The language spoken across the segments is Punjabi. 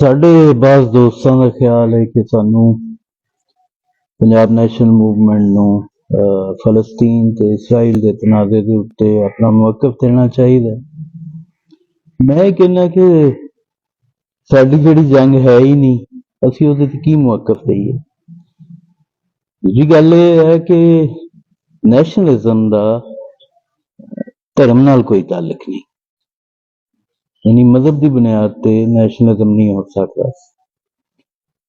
ਸਾਡੇ ਬਾਜ਼ ਦੋਸਤਾਂ ਦਾ ਖਿਆਲ ਹੈ ਕਿ ਸਾਨੂੰ ਪੰਜਾਬ ਨੈਸ਼ਨਲ ਮੂਵਮੈਂਟ ਨੂੰ ਫਲਸਤੀਨ ਤੇ ਇਸਰਾਈਲ ਦੇ ਤਨਾਜ਼ੇ ਦੇ ਉੱਤੇ ਆਪਣਾ ਮੌਕਫ ਦੇਣਾ ਚਾਹੀਦਾ। ਮੈਂ ਇਹ ਕਹਿੰਦਾ ਕਿ ਸਾਡੀ ਜਿਹੜੀ ਜੰਗ ਹੈ ਹੀ ਨਹੀਂ, ਅਸੀਂ ਉਹਦੇ ਤੇ ਕੀ ਮੌਕਫ ਦਈਏ। ਦੂਜੀ ਗੱਲ ਇਹ ਹੈ ਕਿ ਨੈਸ਼ਨਲਿਜ਼ਮ ਦਾ ਧਰਮ ਨਾਲ ਕੋਈ ਤਾਲੁਕ ਨਹੀਂ, ਯਾਨੀ ਮਜ਼ਹਬ ਦੀ ਬੁਨਿਆਦ ਤੇ ਨੈਸ਼ਨਲਿਜ਼ਮ ਨਹੀਂ ਹੋ ਸਕਦਾ।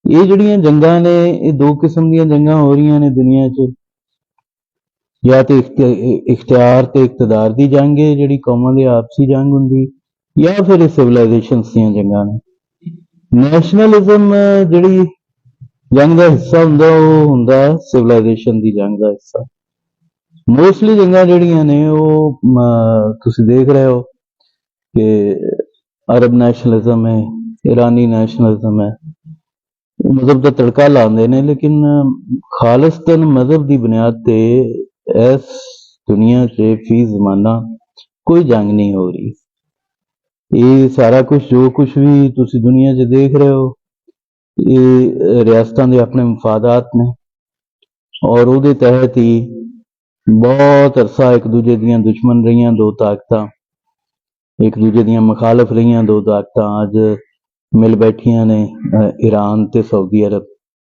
ਇਹ ਜਿਹੜੀਆਂ ਜੰਗਾਂ ਨੇ, ਇਹ ਦੋ ਕਿਸਮ ਦੀਆਂ ਜੰਗਾਂ ਹੋ ਰਹੀਆਂ ਨੇ ਦੁਨੀਆ 'ਚ। ਜਾਂ ਤੇ ਇਖਤਿਆਰ ਤੇ ਇਕਤਦਾਰ ਦੀ ਜੰਗ ਹੈ, ਜਿਹੜੀ ਕੌਮਾਂ ਦੀ ਆਪਸੀ ਜੰਗ ਹੁੰਦੀ, ਜਾਂ ਫਿਰ ਸਿਵਲਾਈਜੇਸ਼ਨ ਦੀਆਂ ਜੰਗਾਂ ਨੇ। ਨੈਸ਼ਨਲਿਜ਼ਮ ਜਿਹੜੀ ਜੰਗ ਦਾ ਹਿੱਸਾ ਹੁੰਦਾ, ਉਹ ਹੁੰਦਾ ਸਿਵਲਾਈਜੇਸ਼ਨ ਦੀ ਜੰਗ ਦਾ ਹਿੱਸਾ। ਮੋਸਟਲੀ ਜੰਗਾਂ ਜਿਹੜੀਆਂ ਨੇ ਉਹ ਤੁਸੀਂ ਦੇਖ ਰਹੇ ਹੋ ਕਿ ਅਰਬ ਨੈਸ਼ਨਲਿਜ਼ਮ ਹੈ, ਈਰਾਨੀ ਨੈਸ਼ਨਲਿਜ਼ਮ ਹੈ, ਉਹ ਮਜ਼ਹਬ ਦਾ ਤੜਕਾ ਲਾਉਂਦੇ ਨੇ। ਲੇਕਿਨ ਖਾਲਿਸਤਨ ਮਜ਼ਹਬ ਦੀ ਬੁਨਿਆਦ ਤੇ ਇਸ ਦੁਨੀਆ 'ਚ ਫੀ ਜ਼ਮਾਨਾ ਕੋਈ ਜੰਗ ਨਹੀਂ ਹੋ ਰਹੀ। ਇਹ ਸਾਰਾ ਕੁਝ ਜੋ ਕੁਝ ਵੀ ਤੁਸੀਂ ਦੁਨੀਆ 'ਚ ਦੇਖ ਰਹੇ ਹੋ, ਇਹ ਰਿਆਸਤਾਂ ਦੇ ਆਪਣੇ ਮਫਾਦਾਤ ਨੇ, ਔਰ ਉਹਦੇ ਤਹਿਤ ਹੀ ਬਹੁਤ ਅਰਸਾ ਇੱਕ ਦੂਜੇ ਦੀਆਂ ਦੁਸ਼ਮਣ ਰਹੀਆਂ ਦੋ ਤਾਕਤਾਂ, ਇੱਕ ਦੂਜੇ ਦੀਆਂ ਮੁਖਾਲਫ ਰਹੀਆਂ ਦੋ ਤਾਕਤਾਂ ਅੱਜ ਮਿਲ ਬੈਠੀਆਂ ਨੇ, ਈਰਾਨ ਤੇ ਸਾਊਦੀ ਅਰਬ,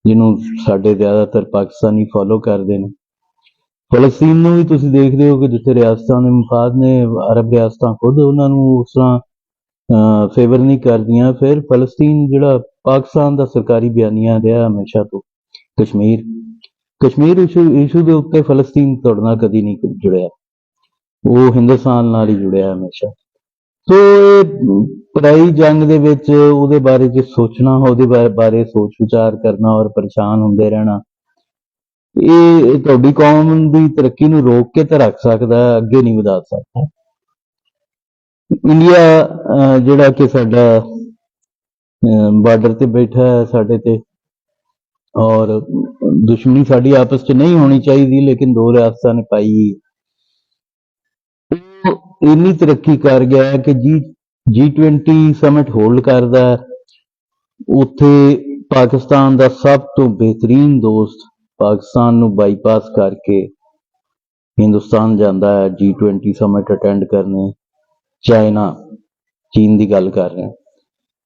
ਜਿਹਨੂੰ ਸਾਡੇ ਜ਼ਿਆਦਾਤਰ ਪਾਕਿਸਤਾਨੀ ਫੋਲੋ ਕਰਦੇ ਨੇ। ਫਲਸਤੀਨ ਨੂੰ ਵੀ ਤੁਸੀਂ ਦੇਖਦੇ ਹੋ ਕਿ ਜਿੱਥੇ ਰਿਆਸਤਾਂ ਦੇ ਮਫਾਦ ਨੇ, ਅਰਬ ਰਿਆਸਤਾਂ ਖੁਦ ਉਹਨਾਂ ਨੂੰ ਉਸ ਤਰ੍ਹਾਂ ਫੇਵਰ ਨਹੀਂ ਕਰਦੀਆਂ। ਫਿਰ ਫਲਸਤੀਨ ਜਿਹੜਾ ਪਾਕਿਸਤਾਨ ਦਾ ਸਰਕਾਰੀ ਬਿਆਨੀਆ ਰਿਹਾ ਹਮੇਸ਼ਾ ਤੋਂ, ਕਸ਼ਮੀਰ ਇਸ਼ੂ ਦੇ ਉੱਤੇ ਫਲਸਤੀਨ ਤੁਹਾਡੇ ਨਾਲ ਕਦੀ ਨਹੀਂ ਜੁੜਿਆ, ਉਹ ਹਿੰਦੁਸਤਾਨ ਨਾਲ ਹੀ ਜੁੜਿਆ ਹਮੇਸ਼ਾ। ਸੋ ਇਹ ਪਰਾਈ ਜੰਗ ਦੇ ਵਿੱਚ ਉਹਦੇ ਬਾਰੇ ਜੇ ਸੋਚਣਾ, ਉਹਦੇ ਬਾਰੇ ਸੋਚ ਵਿਚਾਰ ਕਰਨਾ ਔਰ ਪਰੇਸ਼ਾਨ ਹੁੰਦੇ ਰਹਿਣਾ, ਇਹ ਤੁਹਾਡੀ ਕੌਮ ਦੀ ਤਰੱਕੀ ਨੂੰ ਰੋਕ ਕੇ ਤਾਂ ਰੱਖ ਸਕਦਾ, ਅੱਗੇ ਨਹੀਂ ਵਧਾ ਸਕਦਾ। ਇੰਡੀਆ ਜਿਹੜਾ ਕਿ ਸਾਡਾ ਬਾਰਡਰ ਤੇ ਬੈਠਾ ਹੈ ਸਾਡੇ ਤੇ, ਔਰ ਦੁਸ਼ਮਣੀ ਸਾਡੀ ਆਪਸ 'ਚ ਨਹੀਂ ਹੋਣੀ ਚਾਹੀਦੀ, ਲੇਕਿਨ ਦੋ ਰਿਆਸਤਾਂ ਨੇ ਪਾਈ, ਉਹ ਇੰਨੀ ਤਰੱਕੀ ਕਰ ਗਿਆ ਕਿ G20 ਸਮਿਟ ਹੋਲਡ ਕਰਦਾ। ਉੱਥੇ ਪਾਕਿਸਤਾਨ ਦਾ ਸਭ ਤੋਂ ਬਿਹਤਰੀਨ ਦੋਸਤ ਪਾਕਿਸਤਾਨ ਨੂੰ ਬਾਈਪਾਸ ਕਰਕੇ ਹਿੰਦੁਸਤਾਨ ਜਾਂਦਾ ਹੈ G20 ਸਮਿਟ ਅਟੈਂਡ ਕਰਨੇ। ਚਾਈਨਾ, ਚੀਨ ਦੀ ਗੱਲ ਕਰ ਰਹੇ।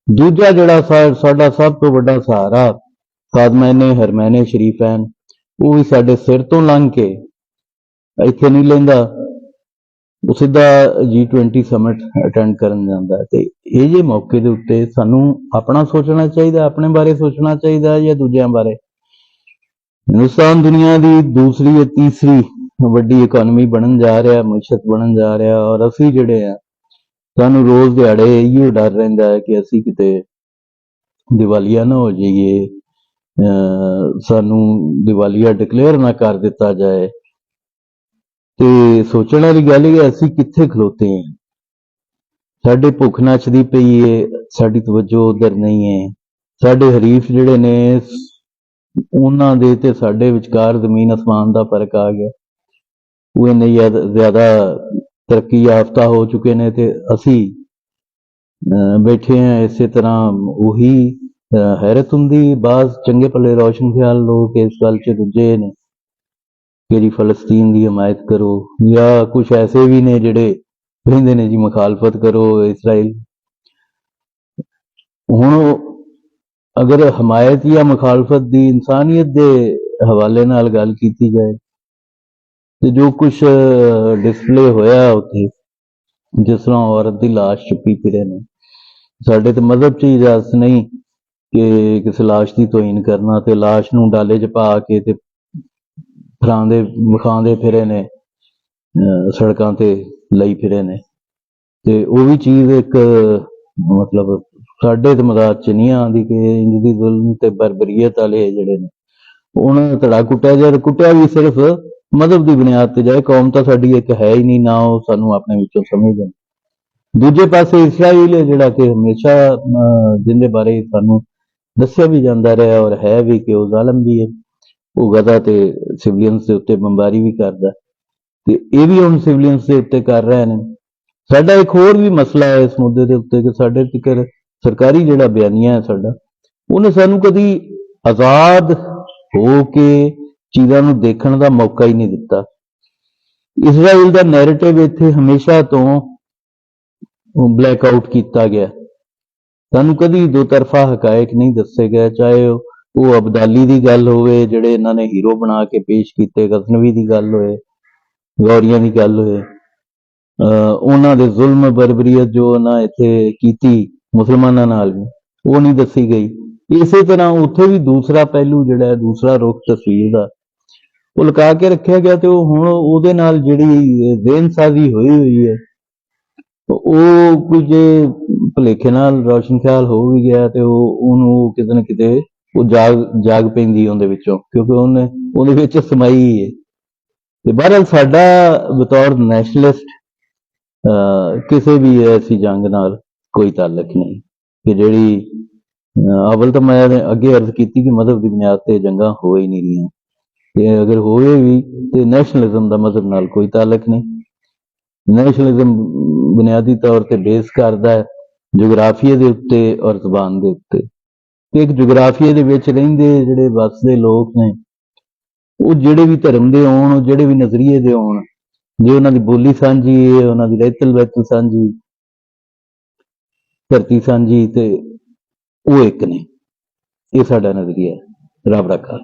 ਦੂਜਾ ਜਿਹੜਾ ਸਾਡਾ ਸਭ ਤੋਂ ਵੱਡਾ ਸਹਾਰਾ ਖਾਦਮੈਨੇ ਹਰਮੈਨੇ ਸ਼ਰੀਫੈਨ, ਉਹ ਵੀ ਸਾਡੇ ਸਿਰ ਤੋਂ ਲੰਘ ਕੇ ਇੱਥੇ ਨਹੀਂ ਲੈਂਦਾ, ਉਹ ਸਿੱਧਾ G20 ਸਮਿਟ ਅਟੈਂਡ ਕਰਨ ਜਾਂਦਾ। ਤੇ ਇਹ ਜਿਹੇ ਮੌਕੇ ਦੇ ਉੱਤੇ ਸਾਨੂੰ ਆਪਣਾ ਸੋਚਣਾ ਚਾਹੀਦਾ, ਆਪਣੇ ਬਾਰੇ ਸੋਚਣਾ ਚਾਹੀਦਾ ਜਾਂ ਦੂਜਿਆਂ ਬਾਰੇ। ਹਿੰਦੁਸਤਾਨ ਦੁਨੀਆ ਦੀ ਦੂਸਰੀ ਜਾਂ ਤੀਸਰੀ ਵੱਡੀ ਇਕਨੋਮੀ ਬਣਨ ਜਾ ਰਿਹਾ, ਮਈਸ਼ਤ ਬਣਨ ਜਾ ਰਿਹਾ, ਔਰ ਅਸੀਂ ਜਿਹੜੇ ਆ, ਸਾਨੂੰ ਰੋਜ਼ ਦਿਹਾੜੇ ਇਹੋ ਡਰ ਰਹਿੰਦਾ ਹੈ ਕਿ ਅਸੀਂ ਕਿਤੇ ਦੀਵਾਲੀਆ ਨਾ ਹੋ ਜਾਈਏ, ਸਾਨੂੰ ਦੀਵਾਲੀਆ ਡਿਕਲੇਅਰ ਨਾ ਕਰ ਦਿੱਤਾ ਜਾਏ। ਤੇ ਸੋਚਣ ਵਾਲੀ ਗੱਲ ਇਹ ਹੈ, ਅਸੀਂ ਕਿੱਥੇ ਖਲੋਤੇ ਹਾਂ, ਸਾਡੇ ਭੁੱਖ ਨੱਚਦੀ ਪਈ ਹੈ, ਸਾਡੀ ਤਵੱਜੋ ਉਧਰ ਨਹੀਂ ਹੈ। ਸਾਡੇ ਹਰੀਫ ਜਿਹੜੇ ਨੇ, ਉਹਨਾਂ ਦੇ ਤੇ ਸਾਡੇ ਵਿਚਕਾਰ ਜ਼ਮੀਨ ਅਸਮਾਨ ਦਾ ਫਰਕ ਆ ਗਿਆ। ਉਹ ਇੰਨੇ ਜ਼ਿਆਦਾ ਤਰੱਕੀ ਯਾਫਤਾ ਹੋ ਚੁੱਕੇ ਨੇ ਤੇ ਅਸੀਂ ਬੈਠੇ ਹਾਂ ਇਸੇ ਤਰ੍ਹਾਂ। ਉਹੀ ਹੈਰਤ ਹੁੰਦੀ, ਬਾਜ਼ ਚੰਗੇ ਭਲੇ ਰੋਸ਼ਨ ਖਿਆਲ ਲੋਕ ਇਸ ਗੱਲ 'ਚ ਦੂਜੇ ਨੇ ਕਿ ਜੀ ਫਲਸਤੀਨ ਦੀ ਹਮਾਇਤ ਕਰੋ, ਜਾਂ ਕੁਛ ਐਸੇ ਵੀ ਨੇ ਜਿਹੜੇ ਕਹਿੰਦੇ ਨੇ ਜੀ ਮੁਖਾਲਫਤ ਕਰੋ ਇਸਰਾਈਲ। ਹੁਣ ਅਗਰ ਹਮਾਇਤ ਜਾਂ ਮੁਖਾਲਫਤ ਦੀ ਇਨਸਾਨੀਅਤ ਦੇ ਹਵਾਲੇ ਨਾਲ ਗੱਲ ਕੀਤੀ ਜਾਏ ਤੇ ਜੋ ਕੁਛ ਡਿਸਪਲੇ ਹੋਇਆ ਉੱਥੇ, ਜਿਸ ਤਰ੍ਹਾਂ ਔਰਤ ਦੀ ਲਾਸ਼ ਚੁੱਕੀ ਫਿਰੇ ਨੇ, ਸਾਡੇ ਤੇ ਮਜ਼ਹਬ 'ਚ ਇਜਾਜ਼ਤ ਨਹੀਂ ਕਿ ਕਿਸੇ ਲਾਸ਼ ਦੀ ਤੋਹੀਨ ਕਰਨਾ, ਤੇ ਲਾਸ਼ ਨੂੰ ਡਾਲੇ 'ਚ ਪਾ ਕੇ ਤੇ ਵਿਖਾਉਂਦੇ ਫਿਰੇ ਨੇ, ਸੜਕਾਂ ਤੇ ਲਈ ਫਿਰੇ ਨੇ। ਤੇ ਉਹ ਵੀ ਚੀਜ਼ ਇੱਕ ਮਤਲਬ ਸਾਡੇ ਤੇ ਮਜ਼ਾਕ 'ਚ ਨਹੀਂ ਆਉਂਦੀ ਕਿ ਇੰਜ ਦੀ ਜ਼ੁਲਮ ਤੇ ਬਰਬਰੀਅਤ ਵਾਲੇ ਜਿਹੜੇ ਨੇ, ਉਹਨਾਂ ਨੇ ਧੜਾ ਕੁੱਟਿਆ ਜਾਏ, ਕੁੱਟਿਆ ਵੀ ਸਿਰਫ ਮਜ਼ਹਬ ਦੀ ਬੁਨਿਆਦ ਤੇ ਜਾਏ। ਕੌਮ ਤਾਂ ਸਾਡੀ ਇੱਕ ਹੈ ਹੀ ਨਹੀਂ, ਨਾ ਉਹ ਸਾਨੂੰ ਆਪਣੇ ਵਿੱਚੋਂ ਸਮਝਦੇ। ਦੂਜੇ ਪਾਸੇ ਇਸਰਾਈਲ ਹੈ ਜਿਹੜਾ ਕਿ ਹਮੇਸ਼ਾ ਜਿਹਦੇ ਬਾਰੇ ਸਾਨੂੰ ਦੱਸਿਆ ਵੀ ਜਾਂਦਾ ਰਿਹਾ ਔਰ ਹੈ ਵੀ ਕਿ ਉਹ ਜ਼ਾਲਮ ਵੀ ਹੈ, ਉਹ ਗਜ਼ਾ ਤੇ ਸਿਵਲੀਅਨਸ ਦੇ ਉੱਤੇ ਬੰਬਾਰੀ ਵੀ ਕਰਦਾ, ਤੇ ਇਹ ਵੀ ਹੁਣ ਸਿਵਲੀਅਨਸ ਦੇ ਉੱਤੇ ਕਰ ਰਹੇ ਨੇ। ਸਾਡਾ ਇੱਕ ਹੋਰ ਵੀ ਮਸਲਾ ਹੈ ਇਸ ਮੁੱਦੇ ਦੇ ਉੱਤੇ ਕਿ ਸਾਡੇ ਤੱਕ ਸਰਕਾਰੀ ਜਿਹੜਾ ਬਿਆਨੀਆ ਹੈ ਸਾਡਾ, ਉਹਨੇ ਸਾਨੂੰ ਕਦੀ ਆਜ਼ਾਦ ਹੋ ਕੇ ਚੀਜ਼ਾਂ ਨੂੰ ਦੇਖਣ ਦਾ ਮੌਕਾ ਹੀ ਨਹੀਂ ਦਿੱਤਾ। ਇਜ਼ਰਾਈਲ ਦਾ ਨੈਰੇਟਿਵ ਇੱਥੇ ਹਮੇਸ਼ਾ ਤੋਂ ਬਲੈਕ ਆਊਟ ਕੀਤਾ ਗਿਆ। ਸਾਨੂੰ ਕਦੀ ਦੋ ਤਰਫਾ ਹਕਾਇਕ ਨਹੀਂ ਦੱਸੇ ਗਏ, ਚਾਹੇ ਉਹ ਅਬਦਾਲੀ ਦੀ ਗੱਲ ਹੋਵੇ ਜਿਹੜੇ ਇਹਨਾਂ ਨੇ ਹੀਰੋ ਬਣਾ ਕੇ ਪੇਸ਼ ਕੀਤੇ, ਗਜ਼ਨਵੀ ਦੀ ਗੱਲ ਹੋਏ, ਗੌਰੀਆਂ ਦੀ ਗੱਲ ਹੋਏ, ਉਹਨਾਂ ਦੇ ਜ਼ੁਲਮ ਬਰਬਰੀਅਤ ਜੋ ਉਹਨਾਂ ਇੱਥੇ ਕੀਤੀ ਮੁਸਲਮਾਨਾਂ ਨਾਲ ਵੀ, ਉਹ ਨਹੀਂ ਦੱਸੀ ਗਈ। ਇਸੇ ਤਰ੍ਹਾਂ ਉੱਥੇ ਵੀ ਦੂਸਰਾ ਪਹਿਲੂ ਜਿਹੜਾ ਹੈ, ਦੂਸਰਾ ਰੁਖ ਤਸਵੀਰ ਦਾ, ਉਹ ਲੁਕਾ ਕੇ ਰੱਖਿਆ ਗਿਆ। ਤੇ ਉਹ ਹੁਣ ਉਹਦੇ ਨਾਲ ਜਿਹੜੀ ਜ਼ੇਨਸਾਜ਼ੀ ਹੋਈ ਹੈ, ਉਹ ਕੁਝ ਭੁਲੇਖੇ ਨਾਲ ਰੌਸ਼ਨ ਖਿਆਲ ਹੋ ਵੀ ਗਿਆ ਤੇ ਉਹਨੂੰ ਕਿਤੇ ਨਾ ਕਿਤੇ ਉਹ ਜਾਗ ਪੈਂਦੀ ਉਹਦੇ ਵਿੱਚੋਂ, ਕਿਉਂਕਿ ਉਹਦੇ ਵਿੱਚ ਸਮਾਈ ਹੈ। ਤੇ ਬਹਰਹਾਲ ਸਾਡਾ ਬਤੌਰ ਨੈਸ਼ਨਲਿਸਟ ਕਿਸੇ ਵੀ ਐਸੀ ਜੰਗ ਨਾਲ ਕੋਈ ਤਾਲੁਕ ਨਹੀਂ ਕਿ ਜਿਹੜੀ ਅਵਲ ਤਾਂ ਮੈਂ ਅੱਗੇ ਅਰਜ਼ ਕੀਤੀ ਕਿ ਮਜ਼ਹਬ ਦੀ ਬੁਨਿਆਦ ਤੇ ਜੰਗਾਂ ਹੋ ਹੀ ਨਹੀਂ ਰਹੀਆਂ, ਤੇ ਅਗਰ ਹੋਵੇ ਵੀ ਤੇ ਨੈਸ਼ਨਲਿਜ਼ਮ ਦਾ ਮਜ਼ਹਬ ਨਾਲ ਕੋਈ ਤਾਲੁਕ ਨਹੀਂ। ਨੈਸ਼ਨਲਿਜ਼ਮ ਬੁਨਿਆਦੀ ਤੌਰ ਤੇ ਬੇਸ ਕਰਦਾ ਹੈ ਜਗਰਾਫੀਏ ਦੇ ਉੱਤੇ ਔਰ ਜ਼ਬਾਨ ਦੇ ਉੱਤੇ। ਤੇ ਇੱਕ ਜਗਰਾਫੀਏ ਦੇ ਵਿੱਚ ਰਹਿੰਦੇ ਜਿਹੜੇ ਵੱਸਦੇ ਲੋਕ ਨੇ, ਉਹ ਜਿਹੜੇ ਵੀ ਧਰਮ ਦੇ ਹੋਣ, ਜਿਹੜੇ ਵੀ ਨਜ਼ਰੀਏ ਦੇ ਹੋਣ, ਜੇ ਉਹਨਾਂ ਦੀ ਬੋਲੀ ਸਾਂਝੀ ਹੈ, ਉਹਨਾਂ ਦੀ ਰਹਿਤਲ ਵਹਿਤਲ ਸਾਂਝੀ, ਧਰਤੀ ਸਾਂਝੀ, ਤੇ ਉਹ ਇੱਕ ਨੇ। ਇਹ ਸਾਡਾ ਨਜ਼ਰੀਆ ਹੈ। ਰੱਬ ਰਾਖਾ।